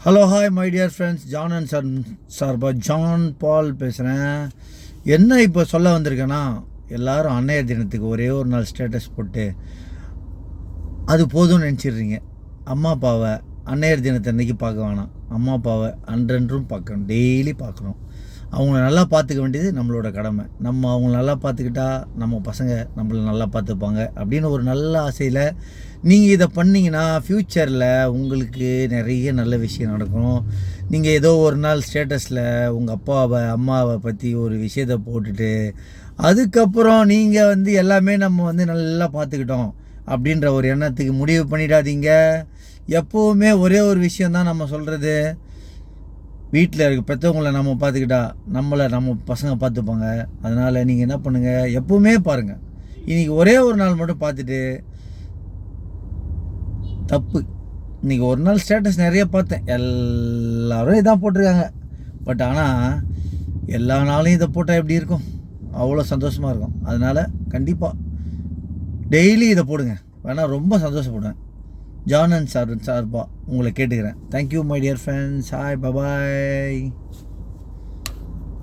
Hello hi my dear friends, John and Son சார்பா John Paul பேசுகிறேன். என்ன இப்போ சொல்ல வந்திருக்கேன்னா, எல்லோரும் அன்னையர் தினத்துக்கு ஒரே ஒரு நாள் ஸ்டேட்டஸ் போட்டு அது போதும்னு நினச்சிடுறீங்க. அம்மா அப்பாவை அன்னையர் தினத்தை அன்றைக்கி பார்க்க வேணாம். அம்மா அப்பாவை அன்றன்றும் பார்க்கணும், டெய்லி பார்க்கணும். அவங்கள நல்லா பார்த்துக்க வேண்டியது நம்மளோட கடமை. நம்ம அவங்கள நல்லா பார்த்துக்கிட்டா நம்ம பசங்க நம்மளை நல்லா பார்த்துப்பாங்க அப்படின்னு ஒரு நல்ல ஆசையில் நீங்கள் இதை பண்ணிங்கன்னா ஃப்யூச்சரில் உங்களுக்கு நிறைய நல்ல விஷயம் நடக்கும். நீங்கள் ஏதோ ஒரு நாள் ஸ்டேட்டஸில் உங்கள் அப்பாவை அம்மாவை பற்றி ஒரு விஷயத்தை போட்டுட்டு அதுக்கப்புறம் நீங்கள் எல்லாமே நம்ம நல்லா பார்த்துக்கிட்டோம் அப்படின்ற ஒரு எண்ணத்துக்கு முடிவு பண்ணிடாதீங்க. எப்போவுமே ஒரே ஒரு விஷயந்தான் நம்ம சொல்கிறது, வீட்டில் இருக்க பெற்றவங்கள நம்ம பார்த்துக்கிட்டா நம்மளை நம்ம பசங்க பார்த்துப்பாங்க. அதனால் நீங்கள் என்ன பண்ணுங்கள், எப்போவுமே பாருங்கள். இன்றைக்கி ஒரே ஒரு நாள் மட்டும் பார்த்துட்டு தப்பு. இன்றைக்கி ஒரு நாள் ஸ்டேட்டஸ் நிறைய பார்த்தேன், எல்லோரும் இதான் போட்டிருக்காங்க. பட் ஆனால் எல்லா நாளையும் இதை போட்டால் எப்படி இருக்கும்? அவ்வளோ சந்தோஷமாக இருக்கும். அதனால் கண்டிப்பாக டெய்லி இதை போடுங்க, வேணால் ரொம்ப சந்தோஷப்படுவேன். ஜான் அண்ட் சார்பா உங்களை கேட்டுக்கிறேன். Thank you my dear friends. Hi, bye.